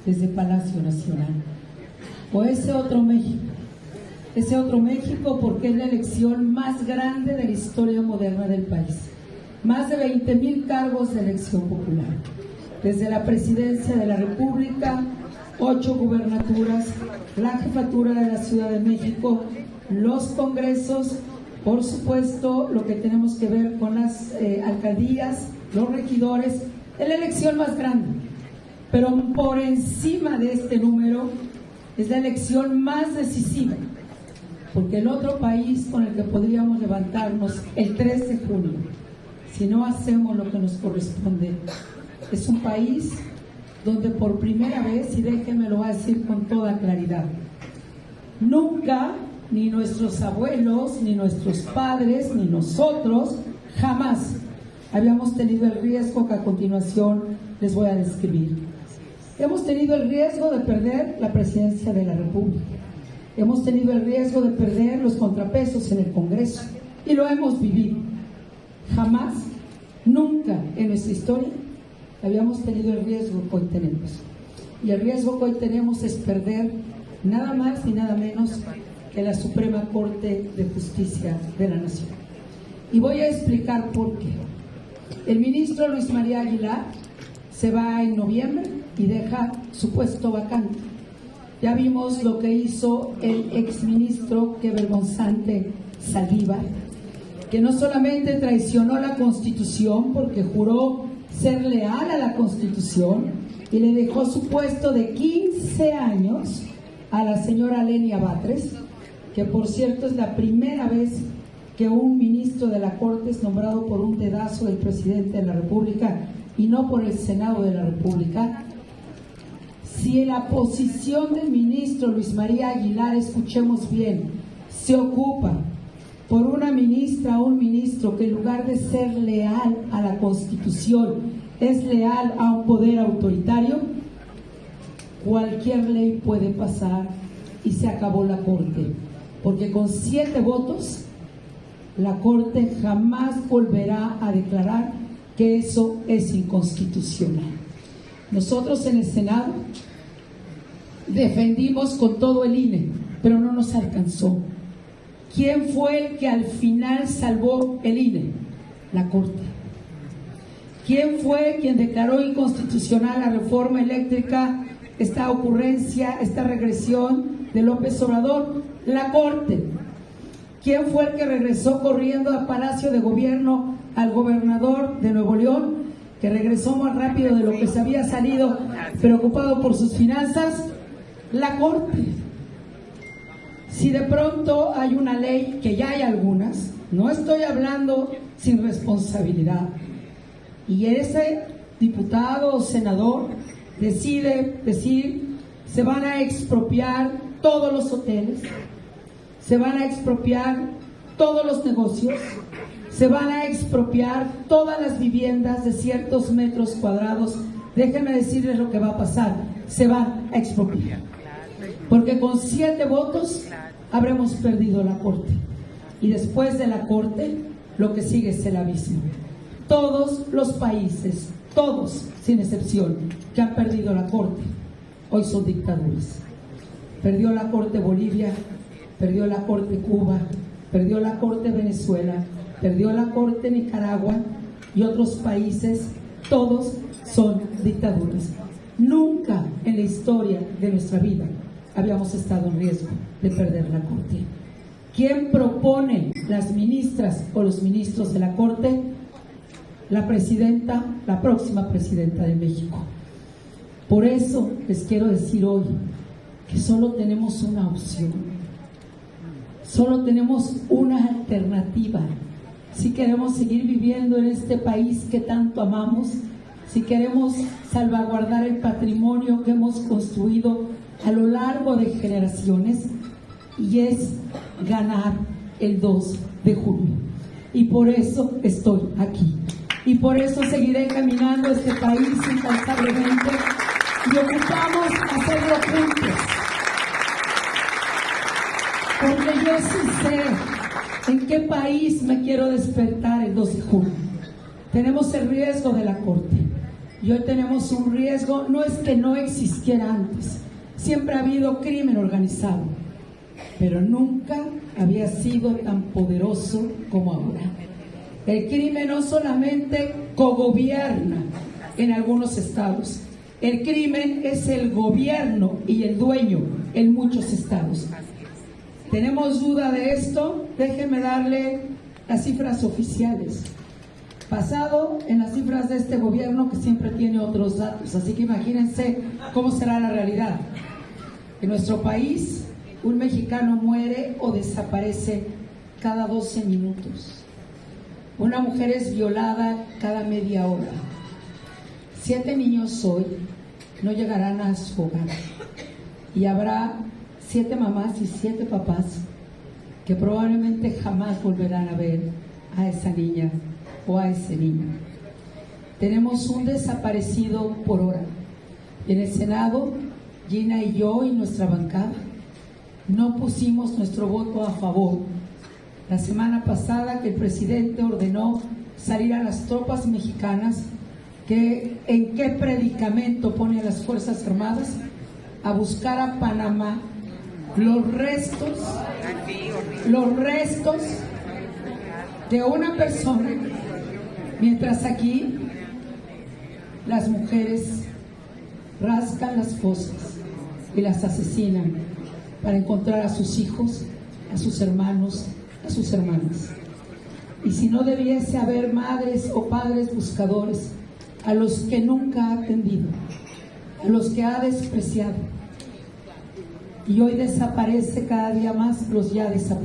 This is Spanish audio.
desde Palacio Nacional. O ese otro México porque es la elección más grande de la historia moderna del país. Más de 20,000 cargos de elección popular, desde la presidencia de la República, 8 gubernaturas, la jefatura de la Ciudad de México, los congresos, por supuesto lo que tenemos que ver con las alcaldías, los regidores, es la elección más grande. Pero por encima de este número es la elección más decisiva, porque el otro país con el que podríamos levantarnos el 3 de junio, si no hacemos lo que nos corresponde, es un país donde por primera vez, y déjenme lo voy a decir con toda claridad, nunca, ni nuestros abuelos, ni nuestros padres, ni nosotros, jamás habíamos tenido el riesgo que a continuación les voy a describir. Hemos tenido el riesgo de perder la presidencia de la República. Hemos tenido el riesgo de perder los contrapesos en el Congreso y lo hemos vivido. Jamás, nunca en nuestra historia habíamos tenido el riesgo que hoy tenemos. Y el riesgo que hoy tenemos es perder nada más ni nada menos que la Suprema Corte de Justicia de la Nación. Y voy a explicar por qué. El ministro Luis María Aguilar se va en noviembre y deja su puesto vacante. Ya vimos lo que hizo el exministro, qué vergonzante, Saldívar, que no solamente traicionó la Constitución porque juró ser leal a la Constitución y le dejó su puesto de 15 años a la señora Lenia Batres, que por cierto es la primera vez que un ministro de la Corte es nombrado por un dedazo del presidente de la República y no por el Senado de la República. Si la posición del ministro Luis María Aguilar, escuchemos bien, se ocupa por una ministra o un ministro que en lugar de ser leal a la Constitución es leal a un poder autoritario, cualquier ley puede pasar y se acabó la Corte, porque con 7 votos la Corte jamás volverá a declarar que eso es inconstitucional. Nosotros en el Senado defendimos con todo el INE, pero no nos alcanzó. ¿Quién fue el que al final salvó el INE? La Corte. ¿Quién fue quien declaró inconstitucional la reforma eléctrica, esta ocurrencia, esta regresión de López Obrador? La Corte. ¿Quién fue el que regresó corriendo a Palacio de Gobierno al gobernador de Nuevo León, que regresó más rápido de lo que se había salido, preocupado por sus finanzas? La Corte. Si de pronto hay una ley, que ya hay algunas, no estoy hablando sin responsabilidad, y ese diputado o senador decide decir, se van a expropiar todos los hoteles, se van a expropiar todos los negocios, se van a expropiar todas las viviendas de ciertos metros cuadrados, déjenme decirles lo que va a pasar, se van a expropiar. Porque con 7 votos habremos perdido la Corte. Y después de la Corte, lo que sigue es el abismo. Todos los países, todos, sin excepción, que han perdido la Corte, hoy son dictaduras. Perdió la Corte Bolivia, perdió la Corte Cuba, perdió la Corte Venezuela, perdió la Corte Nicaragua y otros países, todos son dictaduras. Nunca en la historia de nuestra vida habíamos estado en riesgo de perder la Corte. ¿Quién propone las ministras o los ministros de la Corte? La presidenta, la próxima presidenta de México. Por eso les quiero decir hoy que solo tenemos una opción, solo tenemos una alternativa. Si queremos seguir viviendo en este país que tanto amamos, si queremos salvaguardar el patrimonio que hemos construido a lo largo de generaciones, y es ganar el 2 de junio. Y por eso estoy aquí. Y por eso seguiré caminando este país incansablemente y ocupamos hacerlo juntos. Porque yo sí sé en qué país me quiero despertar el 2 de junio. Tenemos el riesgo de la Corte, y hoy tenemos un riesgo. No es que no existiera antes, siempre ha habido crimen organizado, pero nunca había sido tan poderoso como ahora. El crimen no solamente cogobierna en algunos estados, el crimen es el gobierno y el dueño en muchos estados. ¿Tenemos duda de esto? Déjenme darle las cifras oficiales. Basado en las cifras de este gobierno, que siempre tiene otros datos, así que imagínense cómo será la realidad. En nuestro país, un mexicano muere o desaparece cada 12 minutos. Una mujer es violada cada media hora. 7 niños hoy no llegarán a su hogar. Y habrá 7 mamás y 7 papás que probablemente jamás volverán a ver a esa niña o a ese niño. Tenemos un desaparecido por hora. En el Senado, Gina y yo y nuestra bancada no pusimos nuestro voto a favor. La semana pasada que el presidente ordenó salir a las tropas mexicanas, ¿en qué predicamento pone a las Fuerzas Armadas? A buscar a Panamá los restos de una persona, mientras aquí las mujeres rascan las fosas y las asesinan para encontrar a sus hijos, a sus hermanos, a sus hermanas. Y si no debiese haber madres o padres buscadores, a los que nunca ha atendido, a los que ha despreciado, y hoy desaparece cada día más los ya desaparecidos.